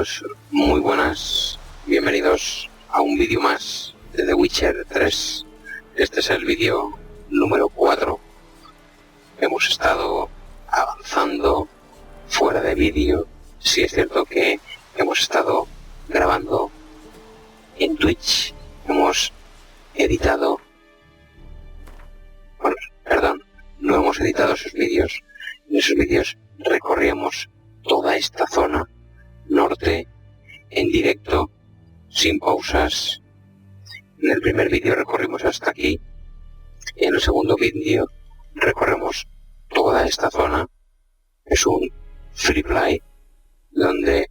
chicos, muy buenas, bienvenidos a un vídeo más de The Witcher 3. Este es el vídeo número 4. Hemos estado avanzando fuera de vídeo. Sí es cierto que hemos estado grabando en Twitch, hemos editado, no hemos editado esos vídeos. En esos vídeos recorríamos toda esta zona norte en directo, sin pausas. En el primer vídeo recorrimos hasta aquí, y en el segundo vídeo recorremos toda esta zona. Es un free play donde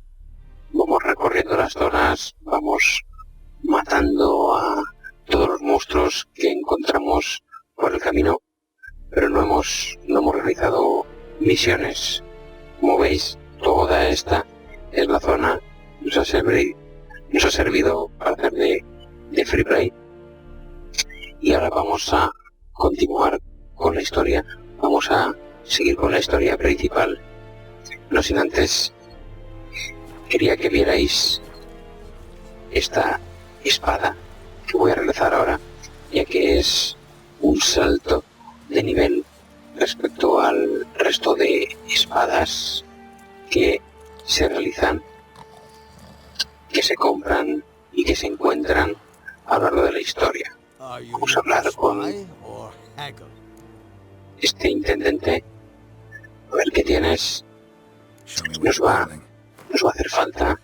vamos recorriendo las zonas, vamos matando a todos los monstruos que encontramos por el camino, pero no hemos realizado misiones. Como veis, toda esta es la zona, nos ha servido para hacer de free play. Y ahora vamos a continuar con la historia, vamos a seguir con la historia principal. No sin antes, quería que vierais esta espada que voy a realizar ahora, ya que es un salto de nivel respecto al resto de espadas que se realizan, que se compran y que se encuentran a lo largo de la historia. Vamos a hablar con este intendente, a ver qué tienes. Nos va a hacer falta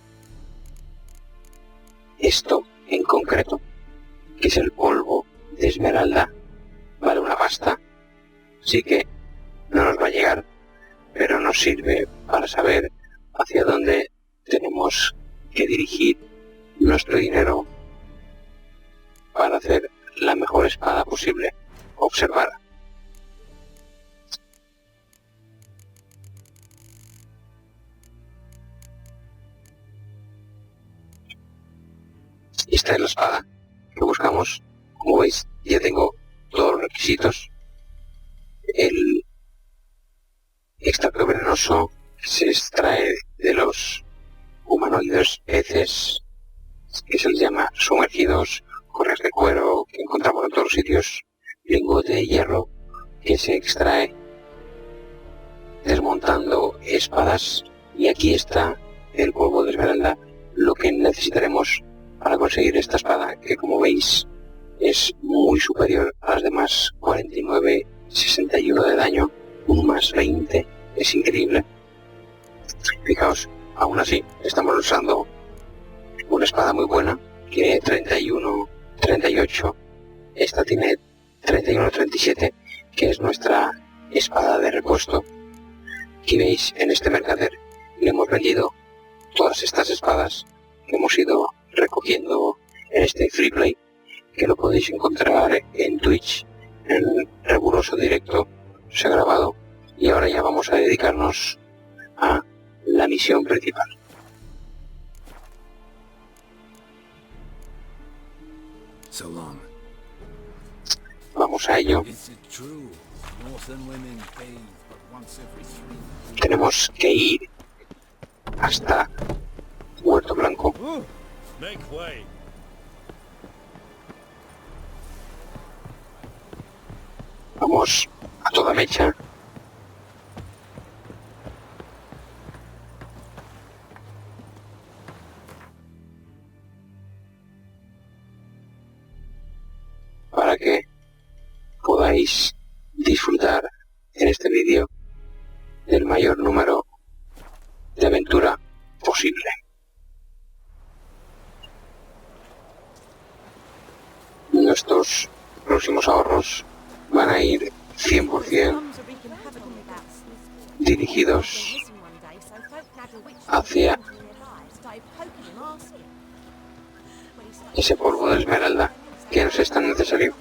esto en concreto, que es el polvo de esmeralda. Vale una pasta, así que no nos va a llegar, pero nos sirve para saber hacia dónde tenemos que dirigir nuestro dinero para hacer la mejor espada posible. Observar. Esta es la espada que buscamos. Como veis, ya tengo todos los requisitos. El extracto venenoso se extrae de los humanoides peces, que se les llama sumergidos, correas de cuero que encontramos en todos los sitios, lingote de hierro que se extrae desmontando espadas, y aquí está el polvo de esmeralda, lo que necesitaremos para conseguir esta espada, que como veis es muy superior a las demás. 49, 61 de daño, un más 20, es increíble. Fijaos, aún así estamos usando una espada muy buena, que 31, 38, esta tiene 31, 37, que es nuestra espada de repuesto. Aquí veis, en este mercader le hemos vendido todas estas espadas que hemos ido recogiendo en este free play, que lo podéis encontrar en Twitch, en riguroso directo, se ha grabado. Y ahora ya vamos a dedicarnos a la misión principal. Vamos a ello. Tenemos que ir hasta Huerto Blanco. Vamos a toda mecha. Para que podáis disfrutar en este vídeo del mayor número de aventura posible. Nuestros próximos ahorros van a ir 100% dirigidos hacia ese polvo de esmeralda que nos es tan necesario.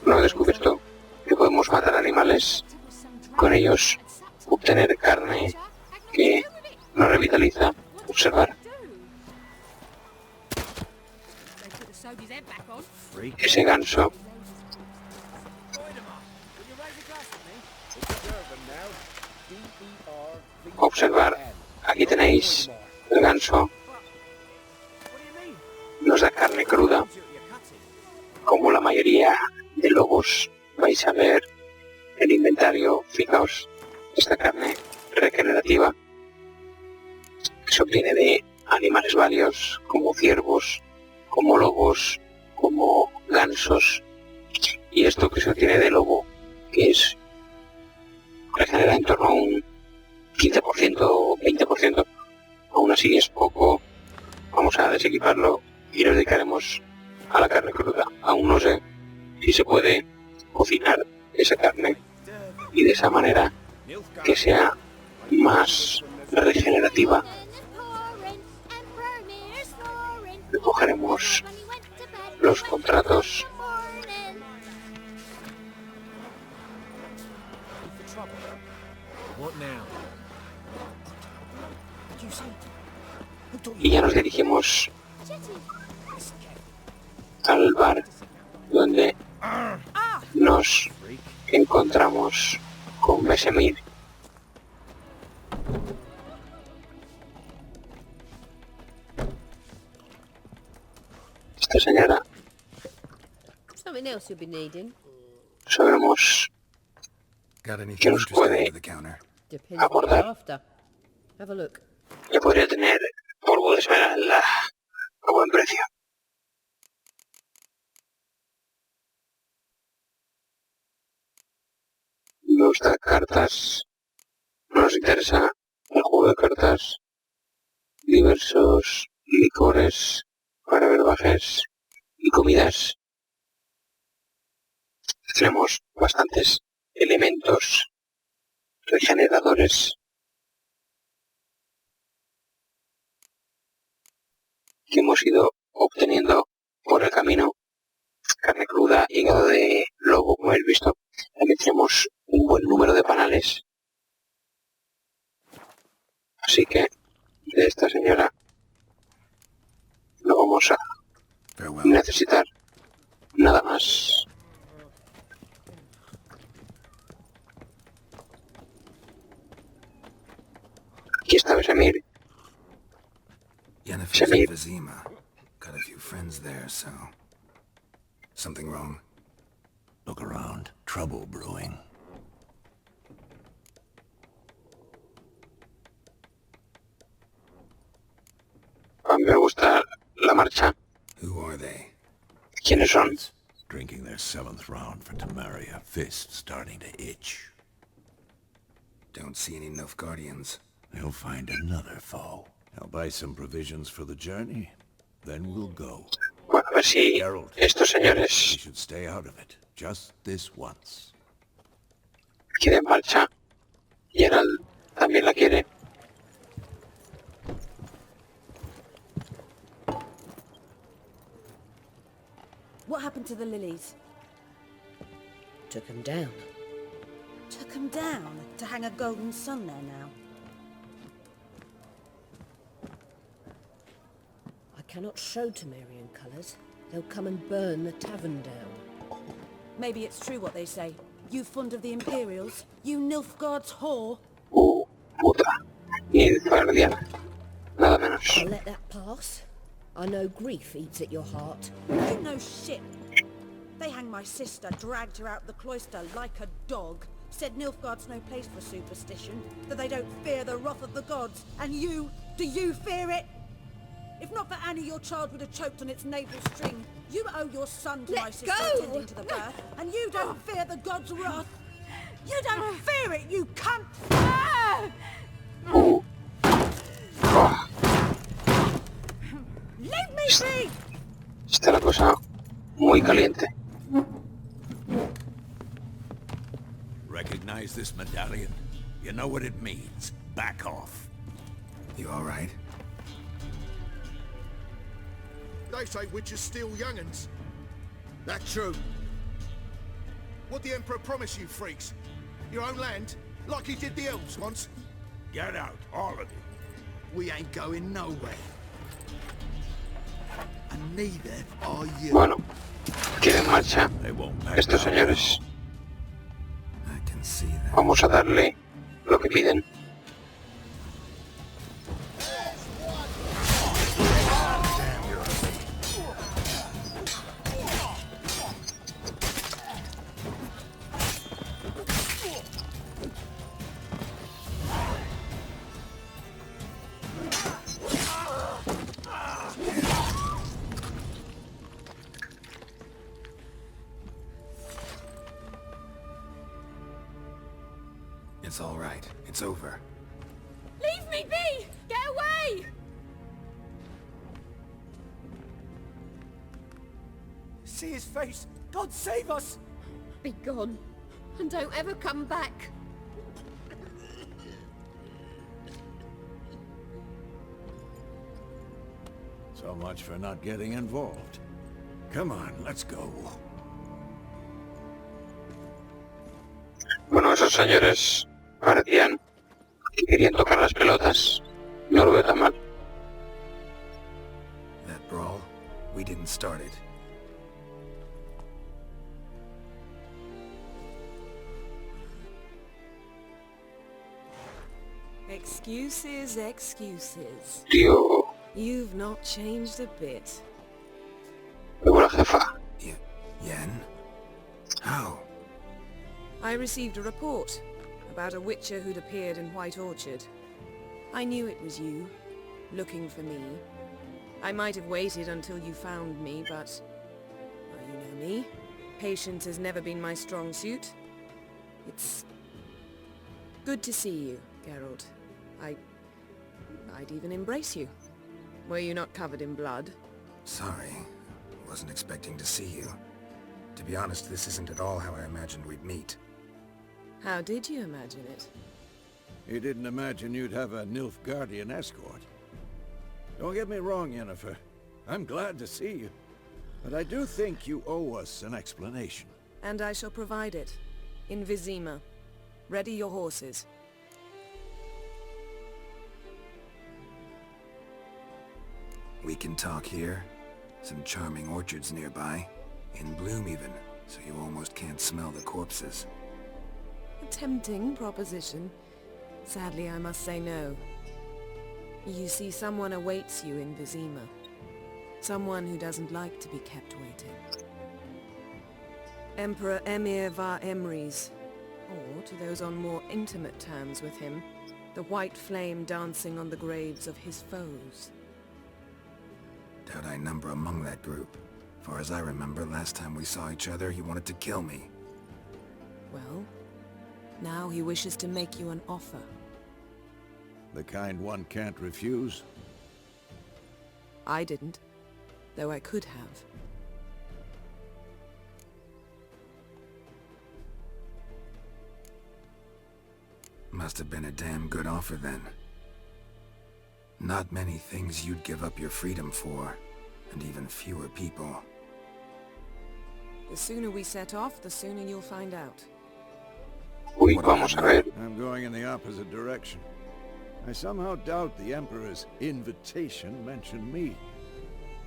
No he descubierto que podemos matar animales, con ellos obtener carne que nos revitaliza. Observar. Ese ganso. Observar. Aquí tenéis el ganso nos da carne cruda. Como la mayoría de lobos, vais a ver el inventario. Fijaos, esta carne regenerativa que se obtiene de animales varios, como ciervos, como lobos, como gansos, y esto que se obtiene de lobo, que es regenera en torno a un 15% o 20%, aún así es poco. Vamos a desequiparlo y nos dedicaremos a la carne cruda. Aún no sé si se puede cocinar esa carne y de esa manera que sea más regenerativa. Recogeremos los contratos. Y ya nos dirigimos al bar donde nos encontramos con Besemir. Esta señora sabremos que nos puede abordar. Que podría tener polvo de esmeralda a buen precio. Me gusta cartas. No nos interesa el juego de cartas. Diversos licores para brebajes y comidas. Tenemos bastantes elementos regeneradores que hemos ido obteniendo por el camino. Carne cruda, hígado de lobo, como habéis visto. También tenemos un buen número de panales. Así que de esta señora no vamos a necesitar nada más. Aquí está Besemir. Serie. Wyzima. Got a few friends there, so... Something wrong? Look around. Trouble brewing. A mí me gusta la marcha. Who are they? ¿Quiénes son? Drinking their 7th round for Tamaria. Fist starting to itch. Don't see any Nilfgaardians. They'll find another foe. I'll buy some provisions for the journey. Then we'll go. Bueno, a ver si Geralt, estos we señores should stay out of it. Just this once. quieren marcha. Geralt también la quiere. What happened to the lilies? Took him down. Took them down to hang a golden sun there now. I cannot show Temerian colours. They'll come and burn the tavern down. Maybe it's true what they say. You fond of the Imperials? You Nilfgaard's whore? Puta. Nilfgaardiana. Nada menos. I'll let that pass. I know grief eats at your heart. You know shit. They hanged my sister, dragged her out the cloister like a dog. Said Nilfgaard's no place for superstition, that they don't fear the wrath of the gods. And you, do you fear it? If not for Annie, your child would have choked on its navel string. You owe your son to my sister attending to the birth, and you don't fear the gods' wrath. You don't fear it, you cunt! Leave me be! Está la cosa muy caliente. Recognize this medallion? You know what it means. Back off. You alright? They say witches steal young'uns. That's true. What the Emperor promised you freaks? Your own land? Like he did the elves once? Get out, all of you. We ain't going nowhere. And neither are you. Bueno, quieren marcha. They won't back Estos down. señores. I can see that. Vamos a darle lo que piden. It's all right. It's over. Leave me be! Get away! See his face! God save us! Be gone, and don't ever come back. So much for not getting involved. Come on, let's go. Bueno, esos señores parecían que querían tocar las pelotas. No lo veo tan mal. That brawl, we didn't start it. Excuses, excuses. Tío, You've not changed a bit. luego la jefa. Yen? How? I received a report about a witcher who'd appeared in White Orchard. I knew it was you, looking for me. I might have waited until you found me, but... well, you know me. Patience has never been my strong suit. It's... good to see you, Geralt. I'd even embrace you. Were you not covered in blood? Sorry. Wasn't expecting to see you. To be honest, this isn't at all how I imagined we'd meet. How did you imagine it? You didn't imagine you'd have a Nilfgaardian escort. Don't get me wrong, Yennefer. I'm glad to see you. But I do think you owe us an explanation. And I shall provide it. In Wyzima. Ready your horses. We can talk here. Some charming orchards nearby. In bloom even, so you almost can't smell the corpses. A tempting proposition. Sadly, I must say no. You see, someone awaits you in Wyzima. Someone who doesn't like to be kept waiting. Emperor Emir var Emrys. Or, to those on more intimate terms with him, the white flame dancing on the graves of his foes. Doubt I number among that group. Far as I remember, last time we saw each other, he wanted to kill me. Well, now he wishes to make you an offer. The kind one can't refuse. I didn't, though I could have. Must have been a damn good offer then. Not many things you'd give up your freedom for, and even fewer people. The sooner we set off, the sooner you'll find out. Uy, vamos a ver. I'm going in the opposite direction. I somehow doubt the Emperor's invitation mentioned me.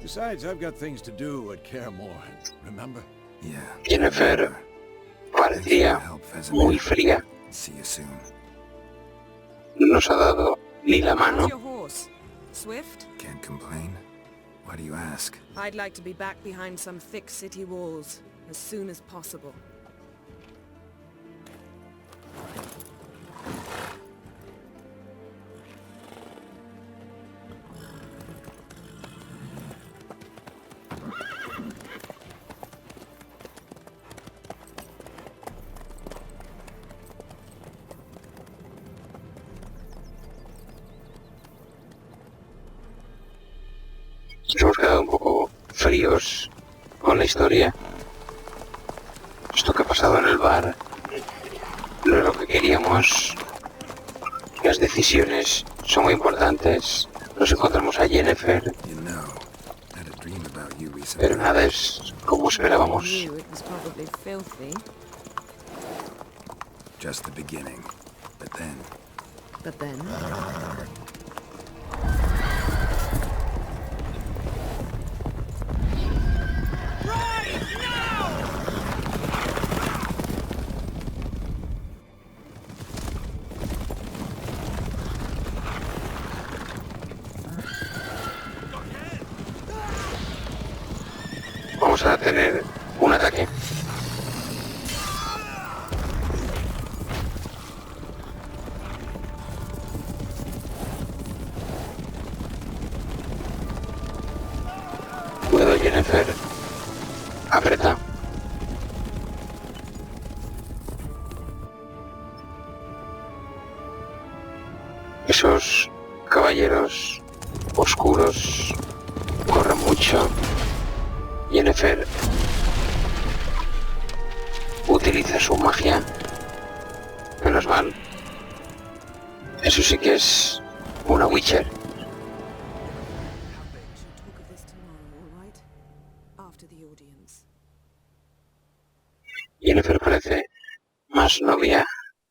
Besides, I've got things to do at Kaer Morhen, remember? Yeah. Yennefer parecía muy fría. See you soon. No nos ha dado ni la How's mano. your horse? Swift? Can't complain. Why do you ask? I'd like to be back behind some thick city walls as soon as possible. Nos hemos quedado un poco fríos con la historia. Esto que ha pasado en el bar no es lo que queríamos. Las decisiones son muy importantes. Nos encontramos a Yennefer, You know, I had a dream about you recently. pero nada es como esperábamos. Knew it was probably filthy, Just the beginning. But then, but then... Vamos a tener un ataque. Cuidado, Yennefer. Aprieta. Esos caballeros oscuros corren mucho. Yennefer utiliza su magia. Menos mal. Eso sí que es una Witcher. Talk of this tomorrow, all right? After the audience. Yennefer parece más novia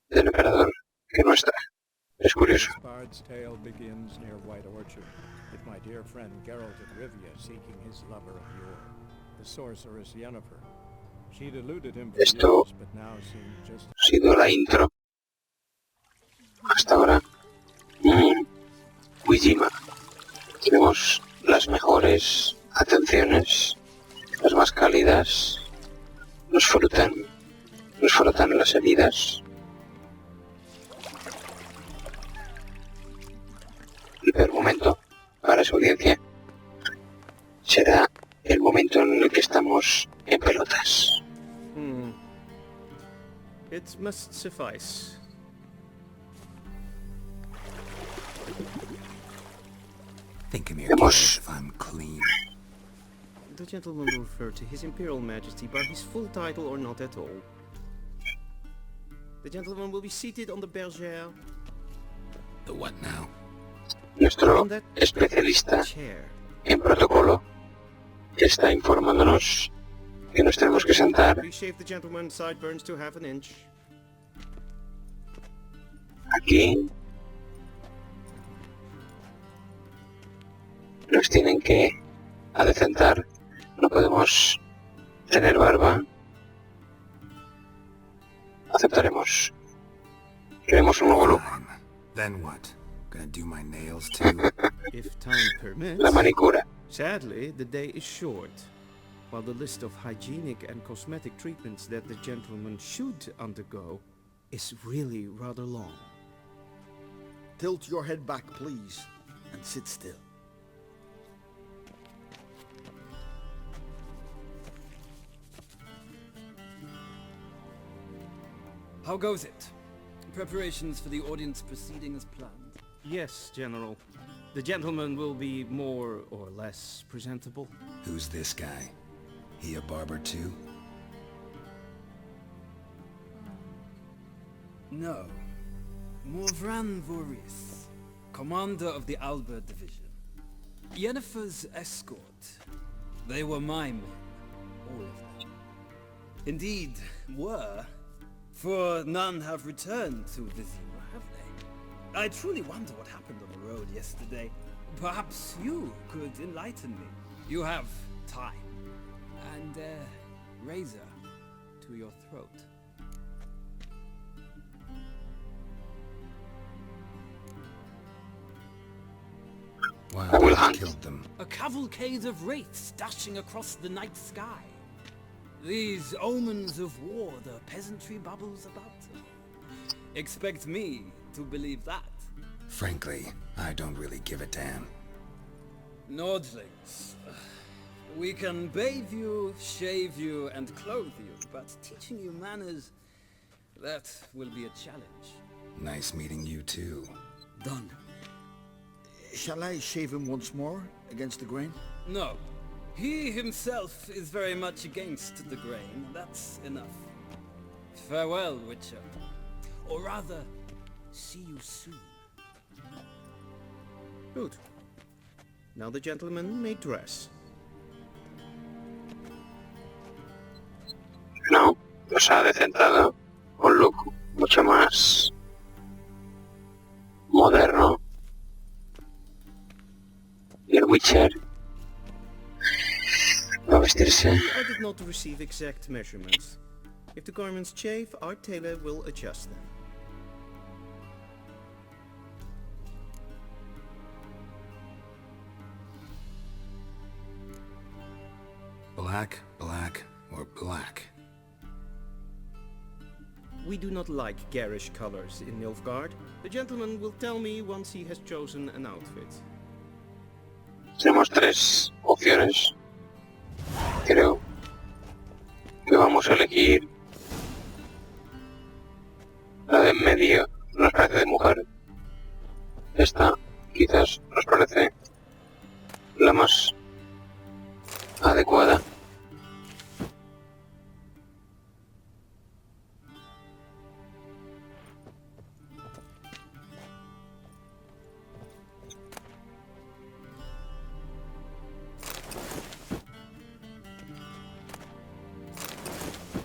del emperador que nuestra. Es curioso. This bard's tale begins near White Orchard, with my dear friend Geralt of Rivia seeking his lover of yore, the sorceress Yennefer. She'd eluded him for Esto years, but now seemed just ha sido la intro. Hasta ahora. Wyzima. Tenemos las mejores atenciones, las más cálidas. Nos frotan las heridas. El peor momento para esa audiencia será el momento en el que estamos en pelotas. It must suffice. Think of me Vemos if I'm clean. The gentleman will refer to His Imperial Majesty by his full title or not at all. The gentleman will be seated on the bergère. The what now? nuestro especialista Chair. en protocolo está informándonos que nos tenemos que sentar We shave the gentleman's sideburns to half an inch. aquí. Nos tienen que adecentar. No podemos tener barba. Aceptaremos. Queremos un nuevo look. Fine. Then what? Gonna do my nails too? If time permits. La manicura. Sadly, the day is short. While the list of hygienic and cosmetic treatments that the gentleman should undergo is really rather long. Tilt your head back, please, and sit still. How goes it? Preparations for the audience proceeding as planned? Yes, General. The gentleman will be more or less presentable. Who's this guy? He a barber too? No. Morvran Voris, commander of the Alba Division. Yennefer's escort. They were my men, all of them. Indeed, were. For none have returned to Wyzima, have they? I truly wonder what happened on the road yesterday. Perhaps you could enlighten me. You have time. And a razor to your throat. Wow, will I hunt. killed them. A cavalcade of wraiths dashing across the night sky. These omens of war the peasantry bubbles about them. Expect me to believe that. Frankly, I don't really give a damn. Nordlings. We can bathe you, shave you, and clothe you, but teaching you manners, that will be a challenge. Nice meeting you too. Done. Shall I shave him once more, against the grain? No. He himself is very much against the grain. That's enough. Farewell, Witcher. Or rather, see you soon. Good. Now the gentleman may dress. No, nos ha decentado un look mucho más moderno. Y el Witcher va a vestirse. I did not receive exact measurements. If the garments chafe, our tailor will adjust them. Black, black, or black? We do not like garish colors in Nilfgaard. The gentleman will tell me once he has chosen an outfit. Tenemos tres opciones. Creo que vamos a elegir la de en medio, nos parece de mujer. Esta quizás nos parece la más adecuada.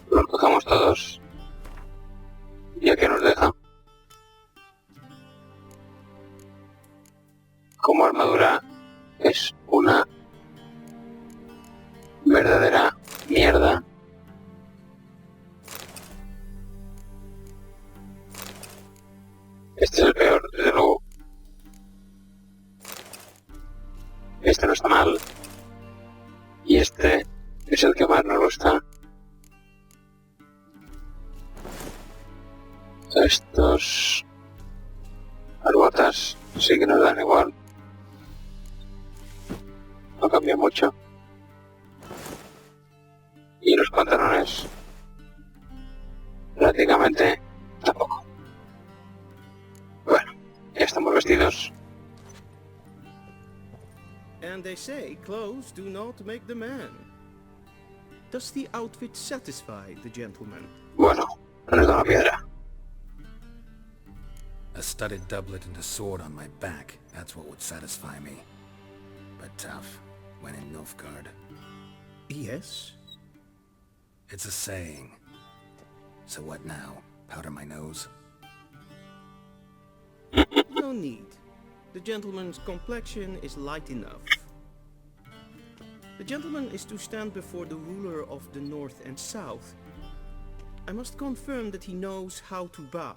Los cogemos todos, ya que nos deja. Como armadura es una verdadera mierda. Este es el peor, desde luego. Este no está mal. Y este es el que más nos gusta. Estos... las botas sí que nos dan igual. No cambia mucho. Y los pantalones prácticamente tampoco. Bueno, ya estamos vestidos. And they say clothes do not make the man. Does the outfit satisfy the gentleman? Bueno, no nos da una piedra. A studded doublet and a sword on my back, that's what would satisfy me. But tough, when in Nilfgaard. Yes. It's a saying. So what now? Powder my nose? No need. The gentleman's complexion is light enough. The gentleman is to stand before the ruler of the North and South. I must confirm that he knows how to bow.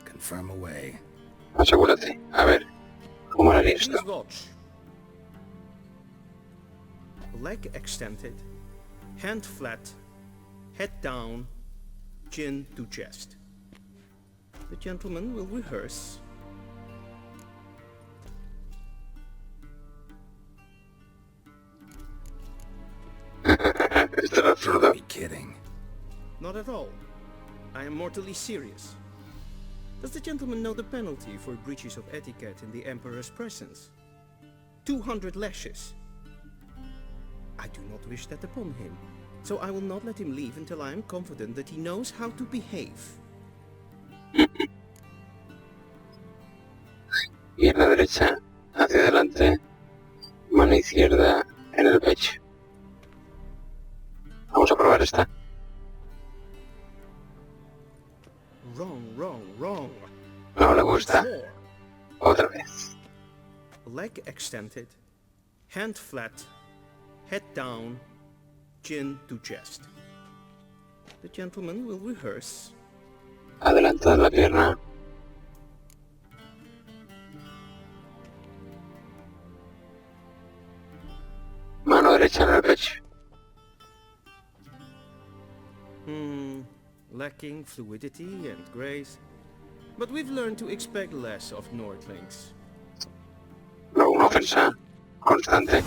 Confirm away. Asegúrate. A ver, ¿cómo haré esto? Please watch. Leg extended, hand flat, head down, chin to chest. The gentleman will rehearse. Esto es absurdo. Be kidding. Not at all. I am mortally serious. Does the gentleman know the penalty for breaches of etiquette in the Emperor's presence? 200 lashes. I do not wish that upon him, so I will not let him leave until I am confident that he knows how to behave. Pierna derecha hacia adelante, mano izquierda en el pecho. Vamos a probar esta. Wrong. No le gusta. More. Otra vez. Leg extended, hand flat, head down, chin to chest. The gentleman will rehearse. Adelantad la pierna. Mano derecha en el pecho. Lacking fluidity and grace. But we've learned to expect less of Nordlings. Luego una ofensa constante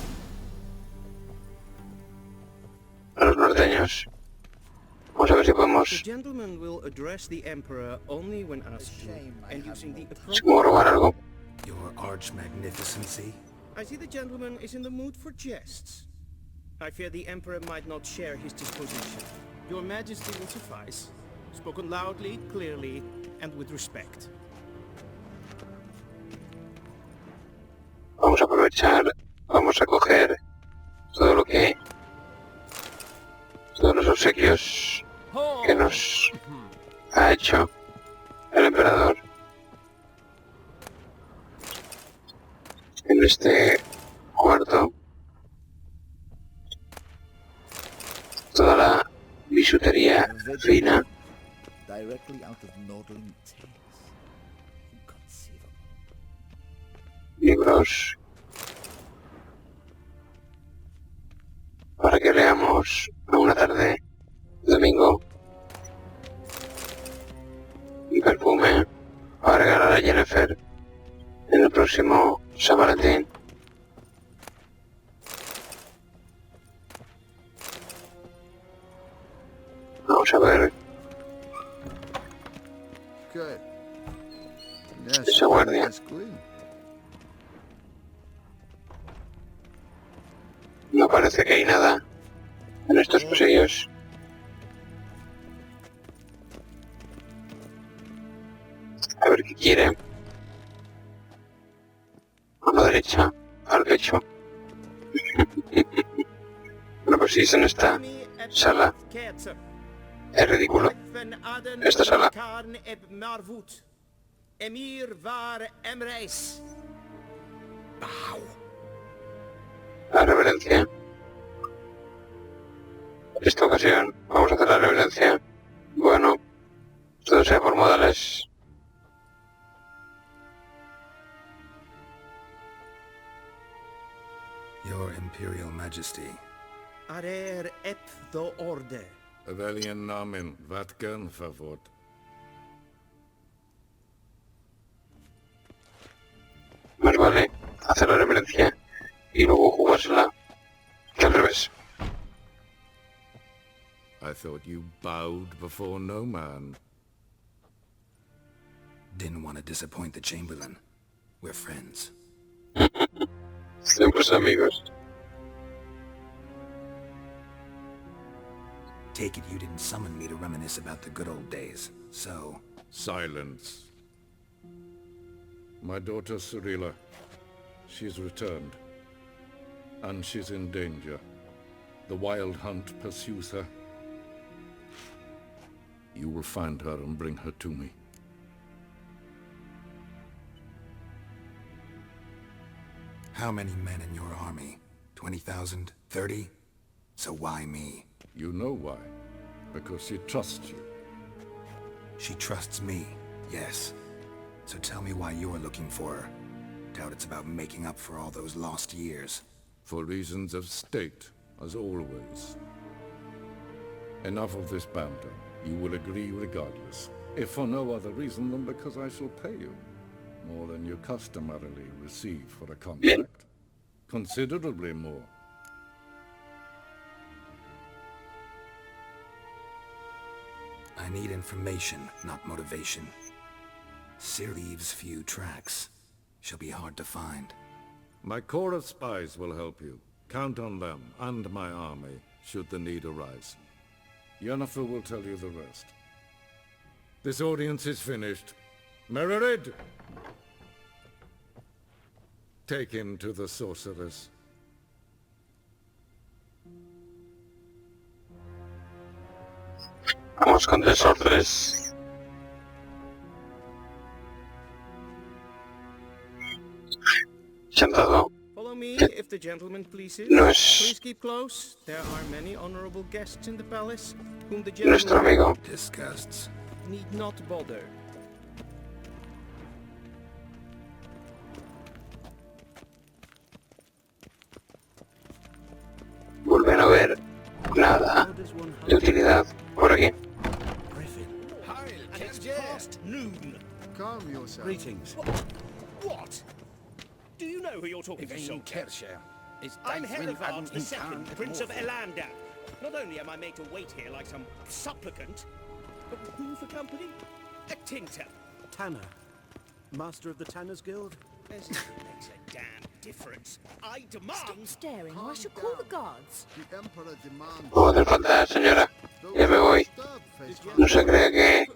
a los norteños. Vamos a ver si The podemos... gentleman will address the Emperor only when asked to, and using the si appropriate... puedo robar algo. Your arch magnificency? I see the gentleman is in the mood for jests. I fear the Emperor might not share his disposition. Your Majesty will suffice. Spoken loudly, clearly, and with respect. Vamos a aprovechar, vamos a coger todo lo que... todos los obsequios que nos ha hecho el emperador en este cuarto. Toda la bisutería fina. Directly out of Nordling tales. Inconceivable. Libros para que leamos a una tarde de domingo, y perfume para regalar a Jennifer en el próximo San Valentín. Vamos a ver Esa guardia. No parece que hay nada en estos pasillos. A ver qué quiere. Mano derecha, al pecho. Bueno, pues si es en esta sala. Es ridículo. Esta sala. La reverencia. Esta ocasión vamos a hacer la reverencia. Bueno, todo sea por modales. Your Imperial Majesty. Arer ep do orde. Welchen Namen? Vatkan favor. Más vale hacer la reverencia y luego jugársela que al revés. I thought you bowed before no man. Didn't want to disappoint the Chamberlain. We're friends. Siempre son amigos. Take it you didn't summon me to reminisce about the good old days, so... Silence. My daughter Cirilla, she's returned. And she's in danger. The Wild Hunt pursues her. You will find her and bring her to me. How many men in your army? 20,000? 30? So why me? You know why. Because she trusts you. She trusts me, yes. So tell me why you're looking for her. Doubt it's about making up for all those lost years. For reasons of state, as always. Enough of this banter. You will agree regardless. If for no other reason than because I shall pay you. More than you customarily receive for a contract. Considerably more. I need information, not motivation. Serie leaves few tracks. She'll be hard to find. My corps of spies will help you. Count on them, and my army, should the need arise. Yennefer will tell you the rest. This audience is finished. Mererid! Take him to the sorceress. Vamos con tesoros. Se han dado. Follow me, if the gentleman pleases. No es Please keep close. There are many honorable guests in the palace, whom the nuestro gentleman amigo. Disgusts. need not bother. Vuelven a ver nada de utilidad por aquí. It's past noon. Calm yourself. Greetings. What? Do you know who you're talking to, soldier? I'm Herivard II, Prince of Elander. Not only am I made to wait here like some supplicant, but who for company? A tinter. Tanner. Master of the Tanners Guild? As if it makes a damn difference. I demand... Stop staring, or I shall call the guards. The Emperor demands... No hace falta, señora. Ya me voy. No se crea que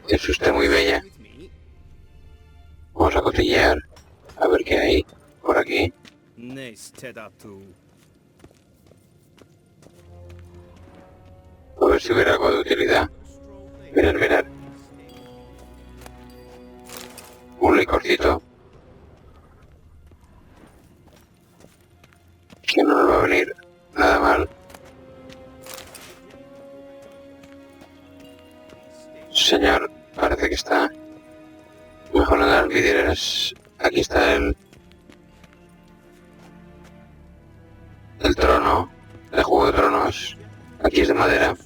es usted muy bella. Vamos a cotillear. A ver qué hay por aquí. A ver si hubiera algo de utilidad. Mirad, mirad. Un licorcito. Que no nos va a venir nada mal. Señor, parece que está mejorando las vidrieras. Aquí está el trono, el Juego de Tronos. Aquí es de madera.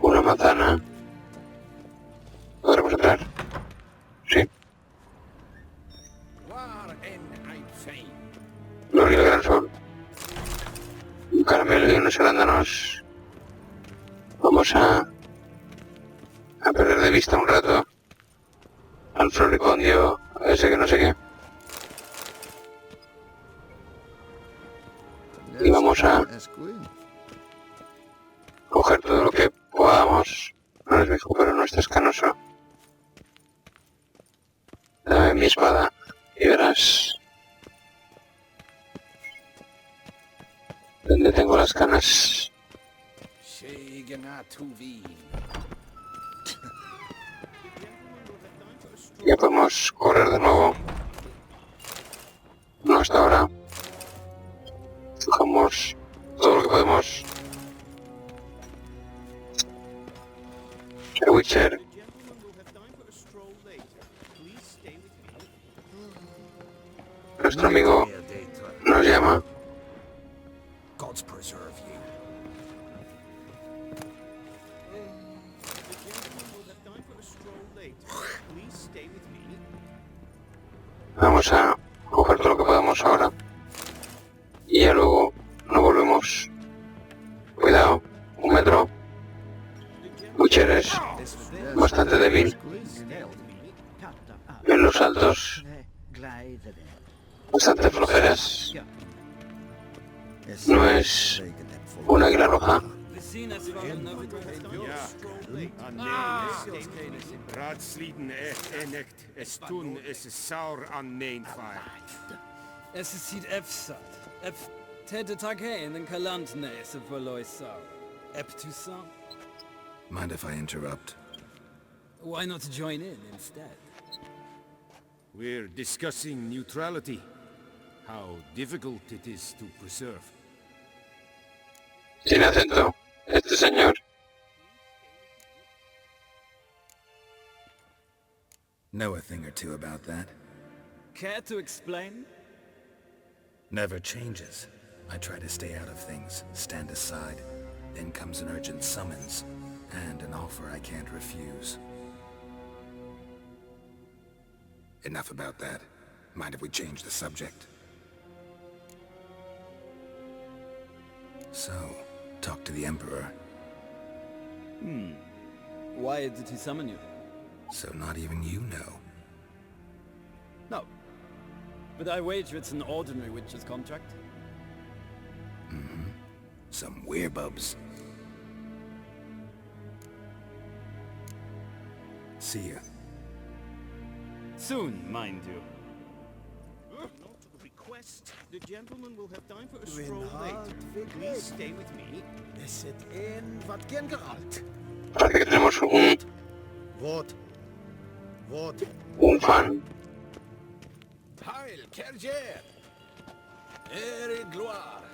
Una manzana. ¿Podremos entrar? Sí. Gloria al gran sol. Un caramelo y unos arándanos. Vamos a perder de vista un rato al floripondio ese que no sé qué. Y vamos a coger todo lo que podamos. No es viejo, pero no está canoso. Dame mi espada y verás dónde tengo las canas. Ya podemos correr de nuevo. No hasta ahora. Cogemos todo lo que podemos. El Witcher. Nuestro amigo nos llama. Vamos a coger todo lo que podamos ahora. Y ya luego nos volvemos. Cuidado, 1 metro. Witcher es bastante débil. En los saltos. Bastante flojeras. No es un águila roja. Es ziet efsat. Ef tede taghen en kalantne is of Valoisar. Eptusan? Mind if I interrupt? Why not join in instead? We're discussing neutrality. How difficult it is to preserve. Sin acento, este señor. Know a thing or two about that. Care to explain? Never changes. I try to stay out of things, stand aside. Then comes an urgent summons, and an offer I can't refuse. Enough about that. Mind if we change the subject? So, talk to the Emperor. Why did he summon you? So not even you know. No. But I wager it's an ordinary witch's contract. Some werebubs. See ya. Soon, mind you. Request. The gentleman will have time for a stroll later. Please stay with me. Parece que tenemos un fan. Heil, Kerger! Ere gloire!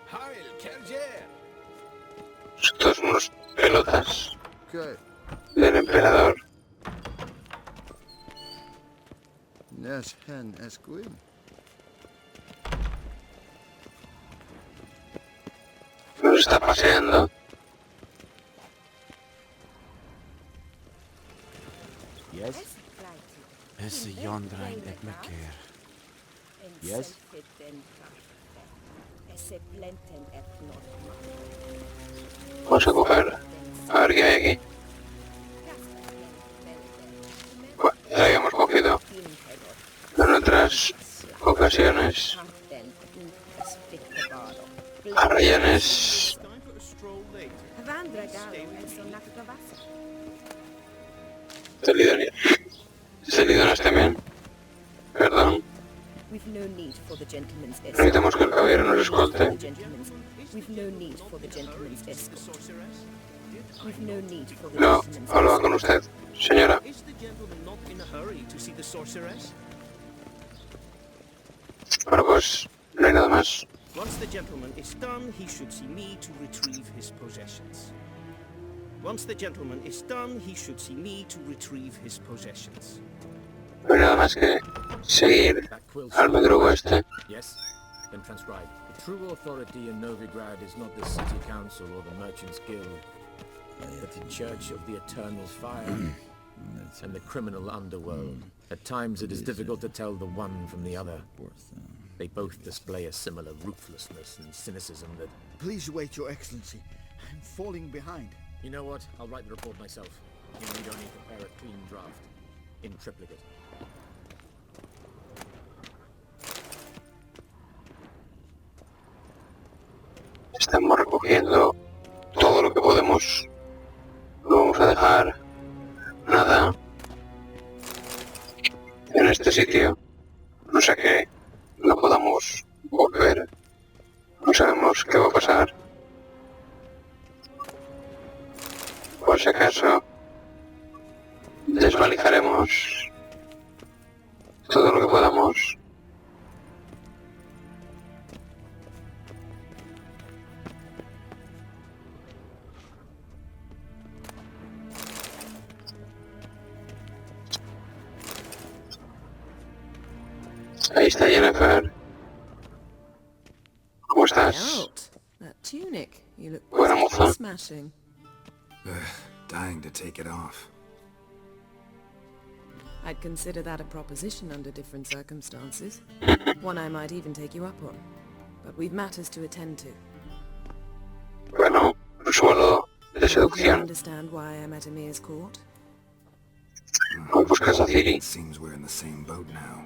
Heil, Kerger! Estos son unos pelotas del emperador. Nos está paseando. Yes? Esse Jondrain et Mekeer. Yes? Vamos a coger. A ver qué hay aquí. Bueno, ya habíamos cogido en otras ocasiones. Arrayanes. Salidones también. Perdón. Necesitamos que el caballero nos escolte. No, hablaba con usted, señora. Bueno, pues no hay nada más. Once the gentleman is done, he should see me to retrieve his possessions. Once the gentleman is done, he should see me to retrieve his possessions. No hay nada más que seguir al medrugo este. Yes, then transcribe. The true authority in Novigrad is not the city council or the merchants guild, but the church of the eternal fire and the criminal underworld. At times it is difficult to tell the one from the other. They both display a similar ruthlessness and cynicism that... Please wait, Your Excellency. I'm falling behind. You know what? I'll write the report myself. You need only prepare a clean draft. In triplicate. Estamos recogiendo todo lo que podemos. No vamos a dejar nada en este sitio. No sé qué, no podamos volver. No sabemos qué va a pasar. Por si acaso, desvalijaremos todo lo que podamos. Ahí está Jennifer. ¿Cómo estás? That tunic, you look Buena moza. smashing. Dying to take it off. I'd consider that a proposition under different circumstances. One I might even take you up on. But we've matters to attend to. Bueno, un suelo de Do you seducción. understand why I'm at Emir's court? No buscas a Ciri. It seems we're in the same boat now.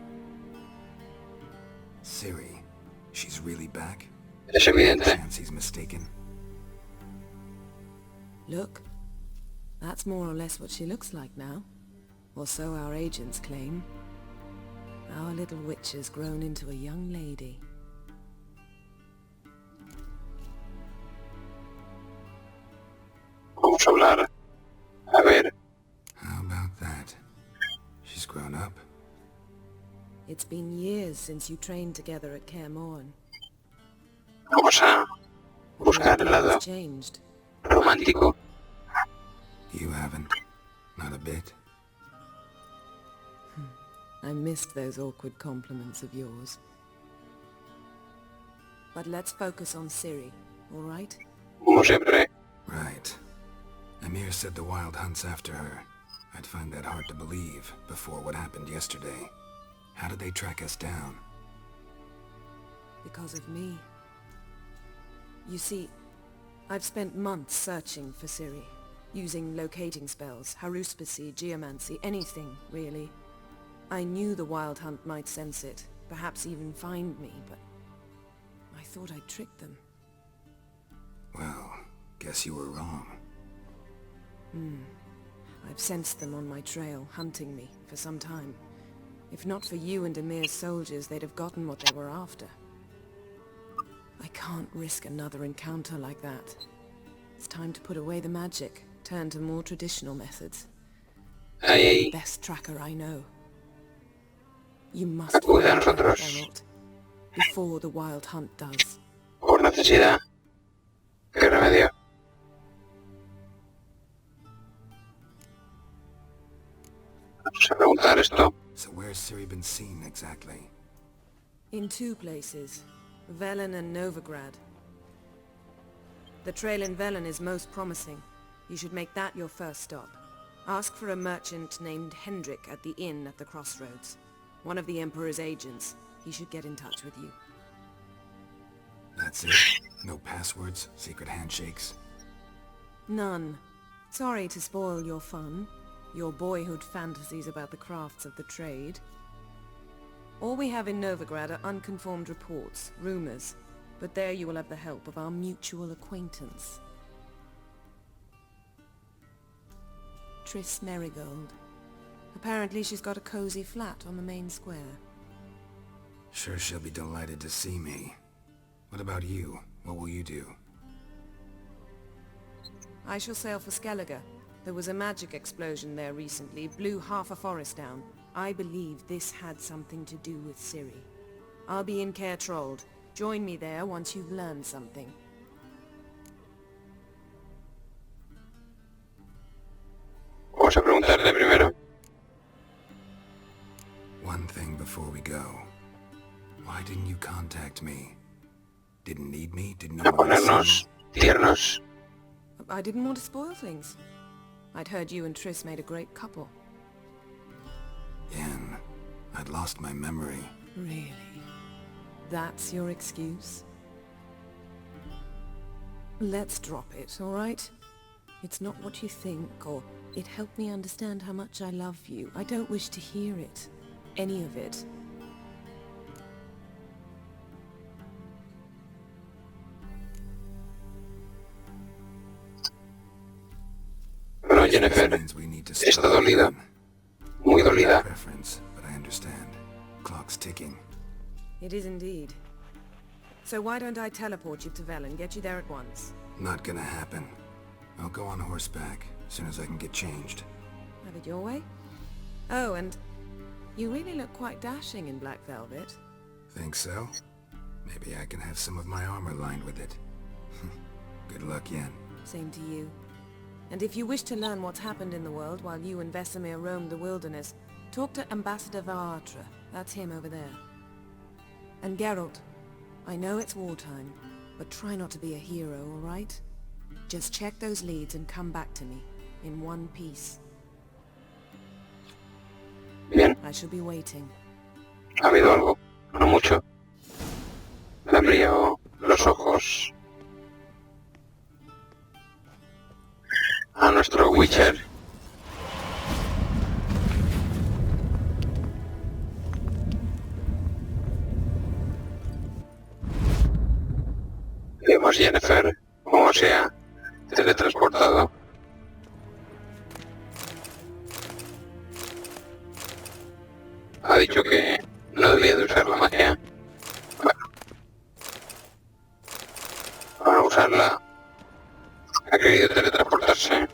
Serie, she's really back? Es evidente. Chance he's mistaken. Look, that's more or less what she looks like now. Or so our agents claim. Our little witch has grown into a young lady. Vamos a hablar. A ver, How about that? She's grown up. It's been years since you trained together at Kaer Morhen. vamos a buscar el lado What's changed? romántico. You haven't? Not a bit? I missed those awkward compliments of yours. But let's focus on Ciri, all right? Como siempre. Right. Emir said the Wild Hunt's after her. I'd find that hard to believe before what happened yesterday. How did they track us down? Because of me. You see, I've spent months searching for Ciri, using locating spells, haruspicy, geomancy, anything, really. I knew the Wild Hunt might sense it, perhaps even find me, but I thought I'd tricked them. Well, guess you were wrong. I've sensed them on my trail, hunting me, for some time. If not for you and Emir's soldiers, they'd have gotten what they were after. I can't risk another encounter like that. It's time to put away the magic, turn to more traditional methods. Ahí, Best tracker I know. You must Acude a find her, nosotros. Geralt, before the Wild Hunt does. por necesidad. ¿Qué remedio? Vamos a preguntar esto. So where's Ciri been seen exactly? In two places, Velen and Novigrad. The trail in Velen is most promising. You should make that your first stop. Ask for a merchant named Hendrik at the inn at the crossroads. One of the Emperor's agents. He should get in touch with you. That's it? No passwords? Secret handshakes? None. Sorry to spoil your fun, your boyhood fantasies about the crafts of the trade. All we have in Novigrad are unconformed reports, rumors, but there you will have the help of our mutual acquaintance. Triss Merigold. Apparently she's got a cozy flat on the main square. Sure she'll be delighted to see me. What about you? What will you do? I shall sail for Skellige. There was a magic explosion there recently, blew half a forest down. I believe this had something to do with Ciri. I'll be in Caer Trold. Join me there once you've learned something. Vamos a preguntarle primero. One thing before we go. Why didn't you contact me? Didn't need me? Didn't know A what I ponernos said? tiernos. I didn't want to spoil things. I'd heard you and Triss made a great couple. Yen, I'd lost my memory. Really? That's your excuse? Let's drop it, all right? It's not what you think, or it helped me understand how much I love you. I don't wish to hear it. Any of it. Bueno, Jennifer está dolida. Muy dolida. But I understand. Clock's ticking. It is indeed. So why don't I teleport you to Vel and get you there at once? Not gonna happen. I'll go on horseback as soon as I can get changed. Have it your way? Oh, and you really look quite dashing in black velvet. Think so? Maybe I can have some of my armor lined with it. Good luck, Yen. Same to you. And if you wish to learn what's happened in the world while you and Vesemir roamed the wilderness, talk to Ambassador Varatra. That's him over there. And Geralt, I know it's wartime, but try not to be a hero, all right? Just check those leads and come back to me, in one piece. Bien. I shall be waiting. Ha habido algo, no mucho. Le abrió los ojos a nuestro Witcher. Vemos Jennifer como se ha teletransportado. Ha dicho que no debía de usar la magia. Bueno. Para usarla. Ha querido teletransportarse.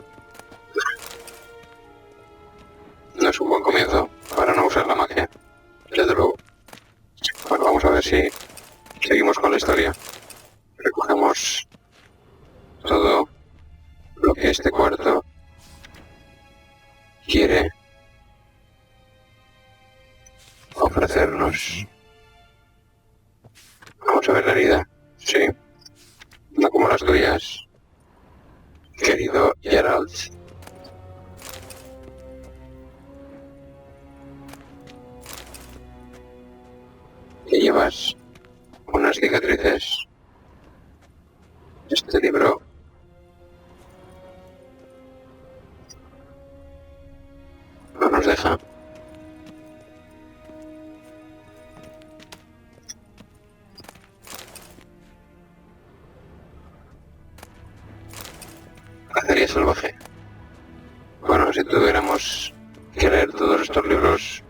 No es un buen comienzo para no usar la magia. Desde luego. Bueno, vamos a ver si seguimos con la historia. Recogemos todo lo que este cuarto quiere ofrecernos. Vamos a ver la herida. Sí. No como las tuyas, querido Geralt. Que llevas unas cicatrices. Este libro no nos deja. Cacería salvaje. Bueno, si tuviéramos que leer todos estos libros,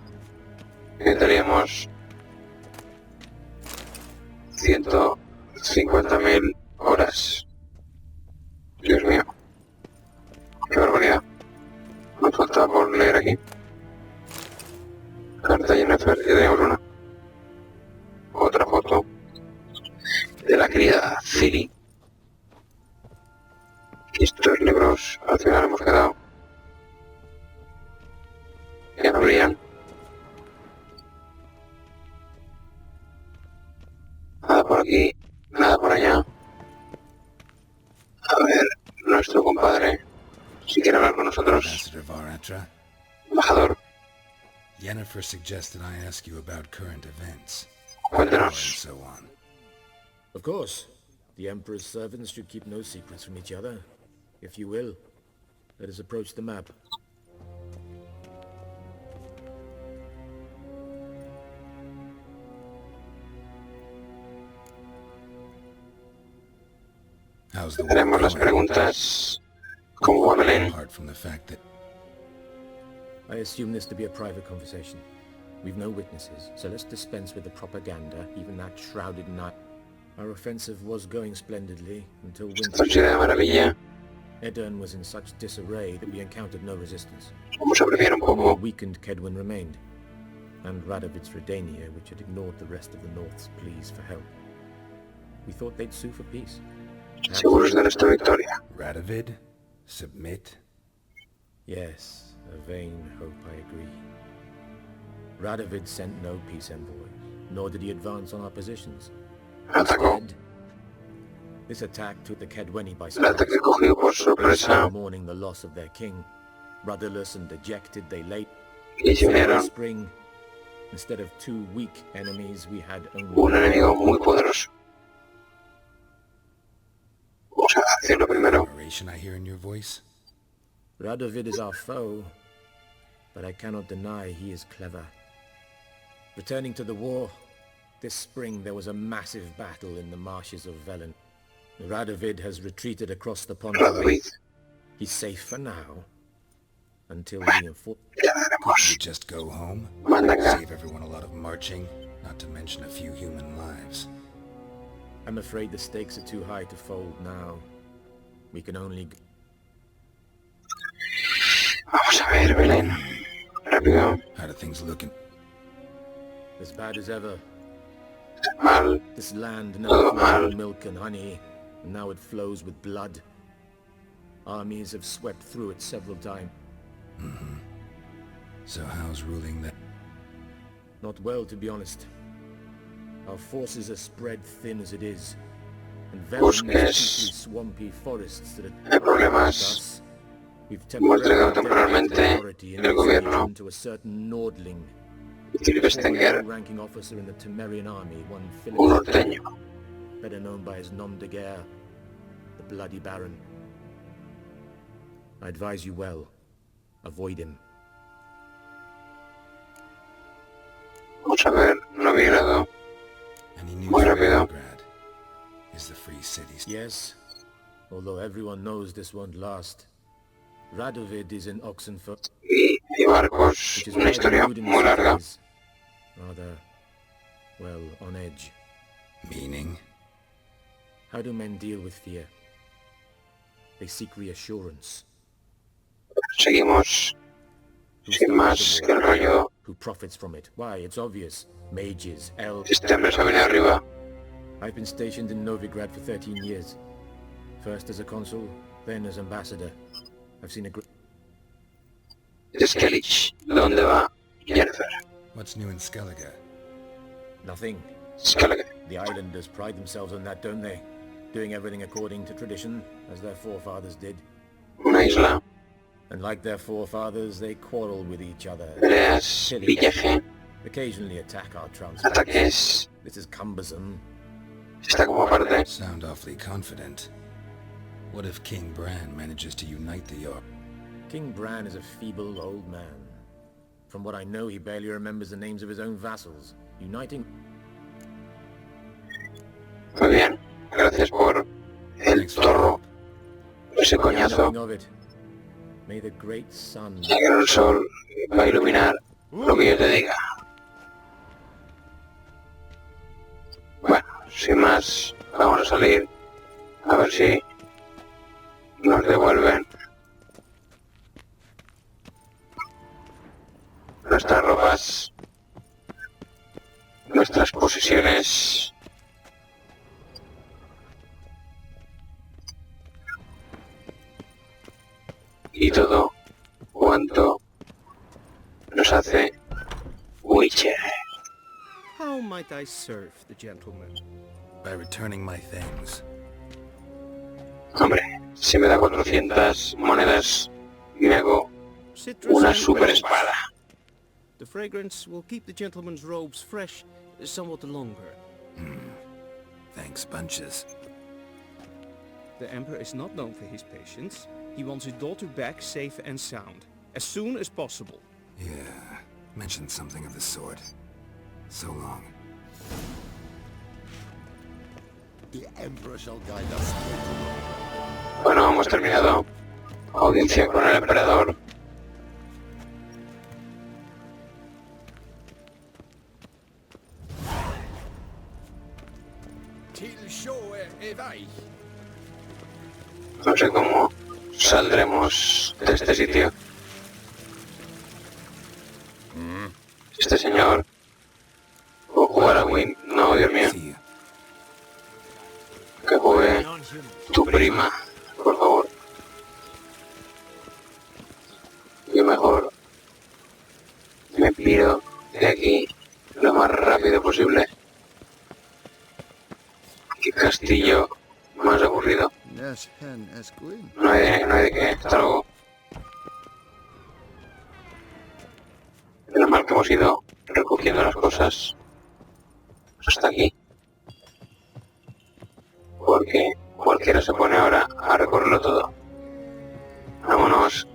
necesitaríamos 150.000 horas. Dios mío. Qué barbaridad. Nos falta por leer aquí. Carta Jennifer, ya tenemos una. Otra foto de la querida Ciri. Estos libros al final hemos quedado. Ya no brillan. Nada por aquí, nada por allá. A ver, nuestro compadre, si quiere hablar con nosotros. Ambassador Varatra. Embajador. Yennefer suggested I ask you about current events. Cuéntanos. And so on. Of course. The Emperor's servants should keep no secrets from each other. If you will, let us approach the map. Haremos las preguntas como va Belén. I assume this to be a private conversation. We've no witnesses, so let's dispense with the propaganda, even that shrouded night. Our offensive was going splendidly until winter. Edern was in such disarray that we encountered no resistance. Only weakened Kedwin remained, and Radovid's Redania, which had ignored the rest of the North's pleas for help. We thought they'd sue for peace. Seguros de nuestra victoria. Radovid? Submit? Yes, a vain hope, I agree. Radovid sent no peace envoys, nor did he advance on our positions. Instead, this attack took the Kedweni by surprise. Mourning the loss of their king, rudderless and dejected, they lay spring, Instead of 2 weak enemies, we had only un enemigo muy poderoso. Vamos a hacerlo primero. Admiration I hear in your voice? Radovid is our foe, but I cannot deny he is clever. Returning to the war, this spring there was a massive battle in the marshes of Velen. Radovid has retreated across the pond. He's safe for now, until reinforced. Could you just go home? Save everyone a lot of marching, not to mention a few human lives. I'm afraid the stakes are too high to fold now. We can only... Vamos a ver, Belén. Rápido. How are things looking? As bad as ever. Mal. This land never flowed milk and honey, and now it flows with blood. Armies have swept through it several times. Mm-hmm. So how's ruling that? Not well, to be honest. Our forces are spread thin as it is, and very swampy forests that hay problemas. Hemos entregado temporalmente el gobierno. To a certain Nordling, Silvestenger, ranking officer in the Temerian army, one un norteño. Better known by his nom de guerre, the Bloody Baron. I advise you well. Avoid him. Vamos a ver, Novigrado. Muy rápido. Is the free city? Yes, although everyone knows this won't last. Radovid is in Oxenfurt. Y barcos, una historia muy larga. Rather, well, on edge. Meaning? How do men deal with fear? They seek reassurance. Seguimos. Sin más que el rollo. Who profits from it? Why, it's obvious. Mages, elves... Este hombre se viene arriba. I've been stationed in Novigrad for 13 years. First as a consul, then as ambassador. I've seen a great... Skellige, ¿dónde va Jennifer? What's new in Skellige? Nothing. Skellige. The islanders pride themselves on that, don't they? Doing everything according to tradition, as their forefathers did. Una isla. And like their forefathers, they quarrel with each other. Peleas, pillaje. Occasionally attack our transports. Ataques. This is cumbersome. Está como parte. Sound awfully confident. What if King Bran manages to unite the York? King Bran is a feeble old man. From what I know, he barely remembers the names of his own vassals. Uniting... Muy bien. Gracias por el zorro. Ese coñazo. May the great sun... Que el sol va a iluminar lo que yo te diga. Bueno, sin más, vamos a salir. A ver si nos devuelven nuestras ropas, nuestras posesiones. Y todo cuanto nos hace Witcher. How might I serve the gentleman? By returning my things. Hombre, si me da 400 monedas, me hago una super espada. The fragrance will keep the gentleman's robes fresh somewhat longer. Thanks, bunches. The Emperor is not known for his patience. He wants his daughter back safe and sound, as soon as possible. Yeah, mentioned something of the sort. So long. The Emperor shall guide us. Bueno, hemos terminado. Audiencia con el emperador. No sé cómo saldremos de este sitio. Este señor... ¿Puedo jugar a Win? No, Dios mío. Que juegue tu prima, por favor. Yo mejor me piro de aquí lo más rápido posible. Qué castillo más aburrido. No hay de qué, hasta luego. Menos mal que hemos ido recogiendo las cosas hasta aquí. Porque cualquiera se pone ahora a recorrerlo todo. Vámonos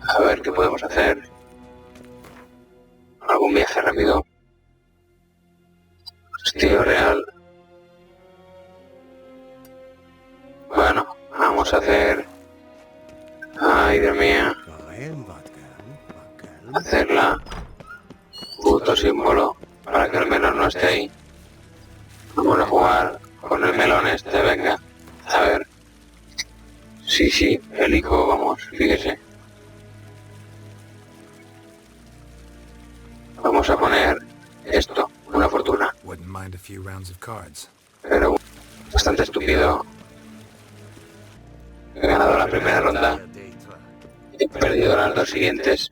a ver qué podemos hacer. Algún viaje rápido. Estilo real. Bueno, vamos a hacer... Ay, Dios mío. Hacerla puto símbolo para que el melón no esté ahí. Vamos a jugar con el melón este, venga. A ver. Sí, el icono, vamos, fíjese. Vamos a poner esto, una fortuna. Pero bastante estúpido. He ganado la primera ronda. He perdido las dos siguientes.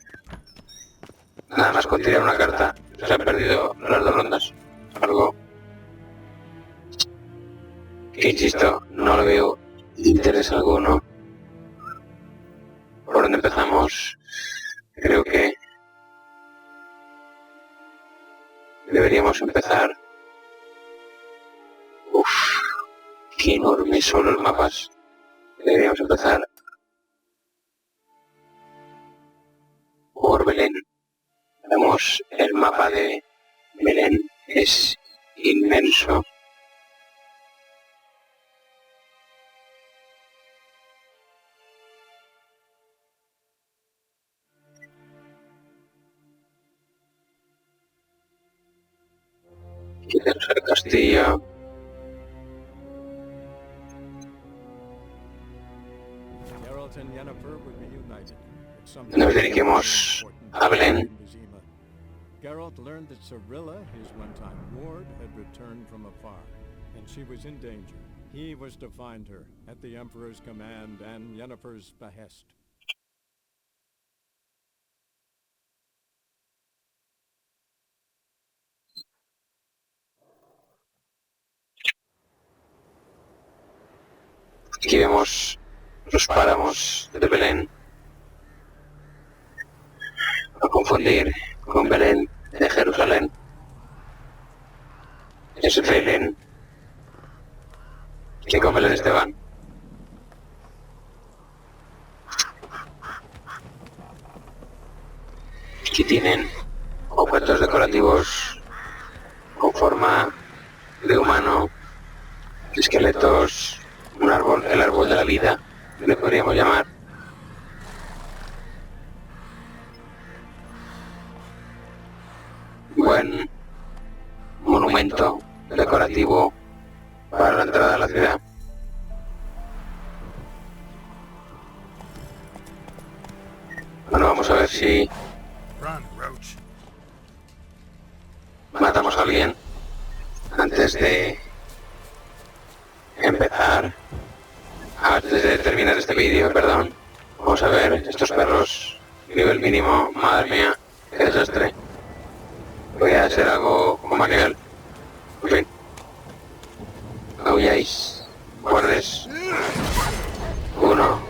Nada más con tirar una carta. Se han perdido las dos rondas. Algo que, insisto, no le veo interés alguno. ¿Por dónde empezamos? Creo que deberíamos empezar. Uf, qué enormes son los mapas. Deberíamos empezar por Belén. Vemos el mapa de Belén, es inmenso. Aquí tenemos el castillo. Nos dirigimos a Belén. Geralt learned that Cirilla, his one-time ward, had returned from afar, and she was in danger. He was to find her, at the Emperor's command and Yennefer's behest. Aquí vemos los páramos de Belén. No confundir con Belén de Jerusalén. Es Belén. Que con Belén Esteban. Aquí tienen objetos decorativos con forma de humano, esqueletos, un árbol, el árbol de la vida, le podríamos llamar. Buen monumento decorativo para la entrada a la ciudad. Bueno, vamos a ver si matamos a alguien antes de empezar, antes de terminar este vídeo, perdón. Vamos a ver estos perros, nivel mínimo, madre mía, qué desastre. Voy a hacer algo como a nivel. En fin. No huyáis, guardes. Uno.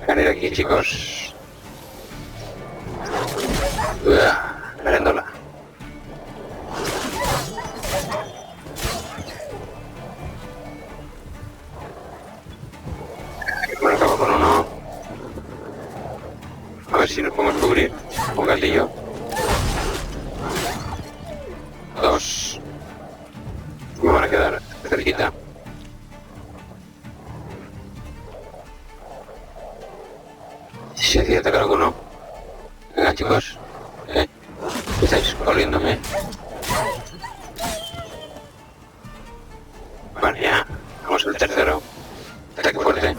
Venid aquí, chicos. Meréndola. Bueno, acabo con uno. A ver si nos podemos cubrir. Un gatillo. Dos. Me van a quedar cerquita. Si decía atacar alguno. Venga, chicos. Estáis corriéndome. Vale, ya. Vamos al tercero. Ataque fuerte.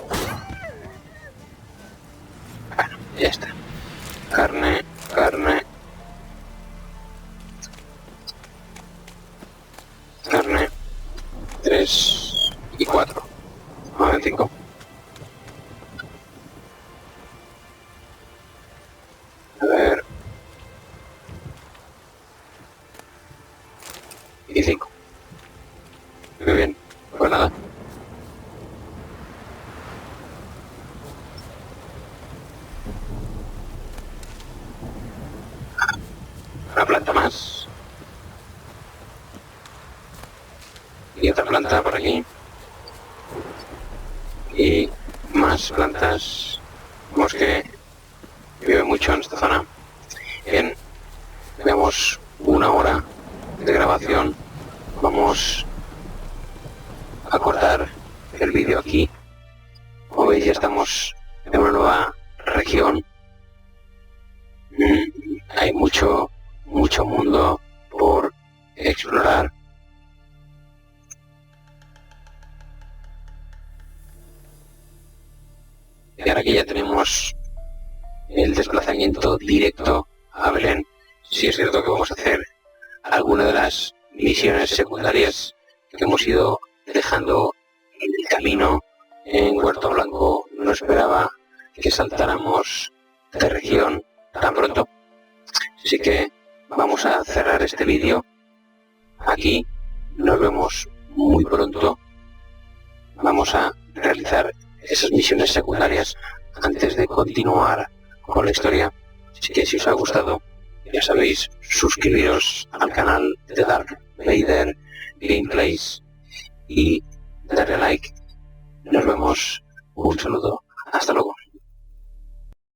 Bueno, ya está. Carne, carne. Carne. 3 y 4. Vamos en 5. A ver. Y 5. Muy bien. Pues nada. Una planta. más. Y otra planta por aquí. Y más plantas. Vemos que llueve mucho en esta zona. Bien, veamos 1 hora de grabación. Vamos a cortar el vídeo aquí. Como veis, ya estamos en una nueva región. Hay mucho mundo por explorar. Y ahora que ya tenemos el desplazamiento directo a Belén, sí es cierto que vamos a hacer alguna de las misiones secundarias que hemos ido dejando en el camino. En Huerto Blanco no esperaba que saltáramos de región tan pronto. Así que vamos a cerrar este vídeo aquí. Nos vemos muy pronto. Vamos a realizar esas misiones secundarias antes de continuar con la historia. Así que si os ha gustado, ya sabéis, suscribiros al canal de Darth Vader Gameplays y darle like. Nos vemos. Un saludo. Hasta luego.